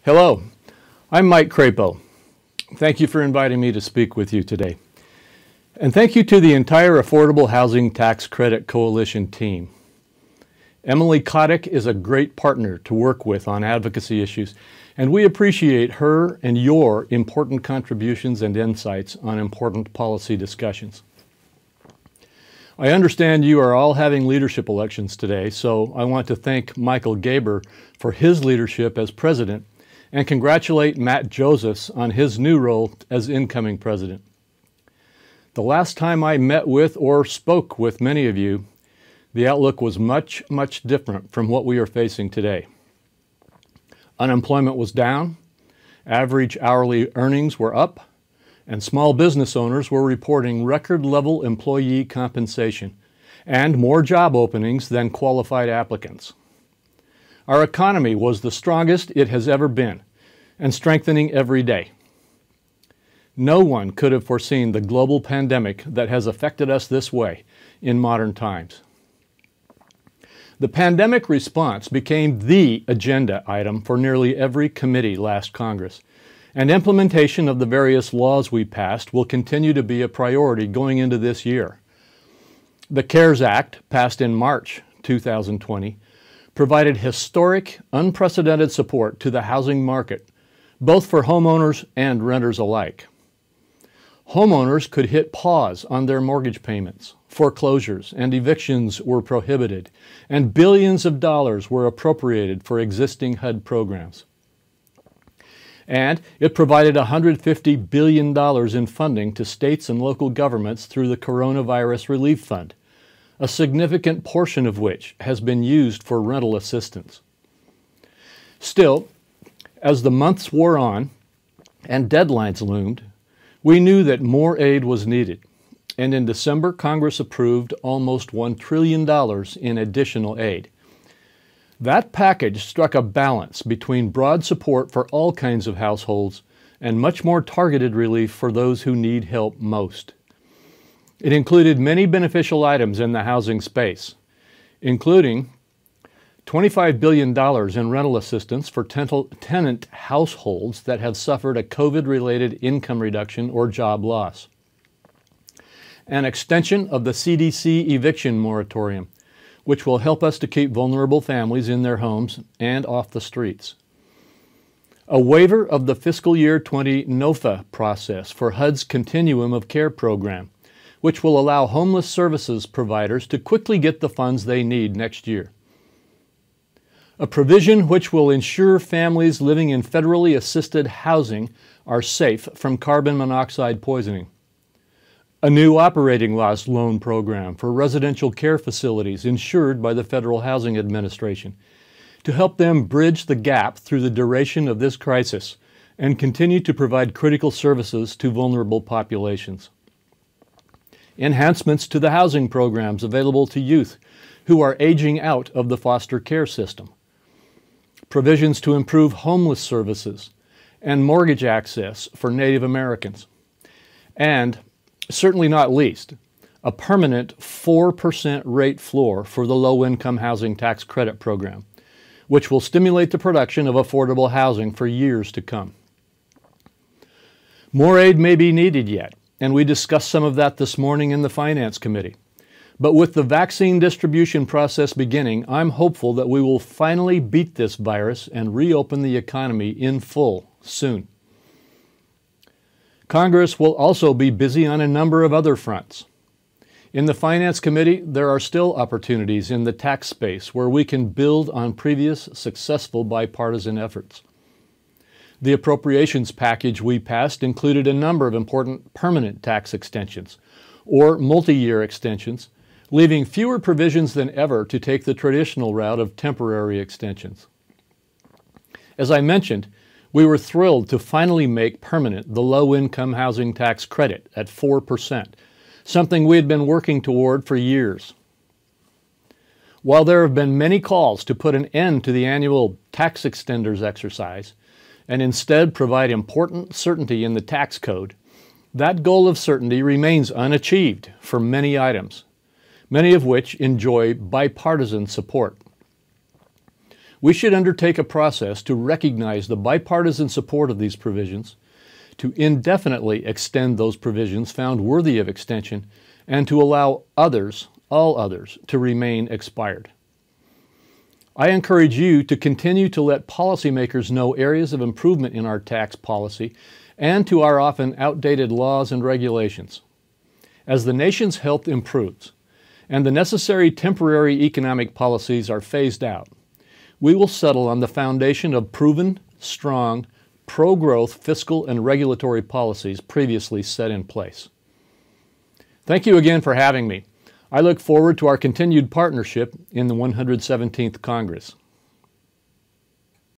Hello, I'm Mike Crapo. Thank you for inviting me to speak with you today. And thank you to the entire Affordable Housing Tax Credit Coalition team. Emily Kotick is a great partner to work with on advocacy issues, and we appreciate her and your important contributions and insights on important policy discussions. I understand you are all having leadership elections today, so I want to thank Michael Gaber for his leadership as president and congratulate Matt Josephs on his new role as incoming president. The last time I met with or spoke with many of you, the outlook was much different from what we are facing today. Unemployment was down, average hourly earnings were up, and small business owners were reporting record-level employee compensation and more job openings than qualified applicants. Our economy was the strongest it has ever been, and strengthening every day. No one could have foreseen the global pandemic that has affected us this way in modern times. The pandemic response became the agenda item for nearly every committee last Congress, and implementation of the various laws we passed will continue to be a priority going into this year. The CARES Act, passed in March 2020, provided historic, unprecedented support to the housing market, both for homeowners and renters alike. Homeowners could hit pause on their mortgage payments, foreclosures and evictions were prohibited, and billions of dollars were appropriated for existing HUD programs. And it provided $150 billion in funding to states and local governments through the Coronavirus Relief Fund, a significant portion of which has been used for rental assistance. Still, as the months wore on and deadlines loomed, we knew that more aid was needed, and in December, Congress approved almost $1 trillion in additional aid. That package struck a balance between broad support for all kinds of households and much more targeted relief for those who need help most. It included many beneficial items in the housing space, including $25 billion in rental assistance for tenant households that have suffered a COVID-related income reduction or job loss, an extension of the CDC eviction moratorium, which will help us to keep vulnerable families in their homes and off the streets, a waiver of the fiscal year 20 NOFA process for HUD's Continuum of Care program, which will allow homeless services providers to quickly get the funds they need next year, a provision which will ensure families living in federally assisted housing are safe from carbon monoxide poisoning, a new operating loss loan program for residential care facilities insured by the Federal Housing Administration to help them bridge the gap through the duration of this crisis and continue to provide critical services to vulnerable populations, enhancements to the housing programs available to youth who are aging out of the foster care system, provisions to improve homeless services and mortgage access for Native Americans, and, certainly not least, a permanent 4% rate floor for the Low-Income Housing Tax Credit Program, which will stimulate the production of affordable housing for years to come. More aid may be needed yet, and we discussed some of that this morning in the Finance Committee. But with the vaccine distribution process beginning, I'm hopeful that we will finally beat this virus and reopen the economy in full soon. Congress will also be busy on a number of other fronts. In the Finance Committee, there are still opportunities in the tax space where we can build on previous successful bipartisan efforts. The appropriations package we passed included a number of important permanent tax extensions or multi-year extensions, leaving fewer provisions than ever to take the traditional route of temporary extensions. As I mentioned, we were thrilled to finally make permanent the Low-Income Housing Tax Credit at 4%, something we had been working toward for years. While there have been many calls to put an end to the annual tax extenders exercise and instead provide important certainty in the tax code, that goal of certainty remains unachieved for many items, many of which enjoy bipartisan support. We should undertake a process to recognize the bipartisan support of these provisions, to indefinitely extend those provisions found worthy of extension, and to allow others, all others, to remain expired. I encourage you to continue to let policymakers know areas of improvement in our tax policy and to our often outdated laws and regulations. As the nation's health improves and the necessary temporary economic policies are phased out, we will settle on the foundation of proven, strong, pro-growth fiscal and regulatory policies previously set in place. Thank you again for having me. I look forward to our continued partnership in the 117th Congress.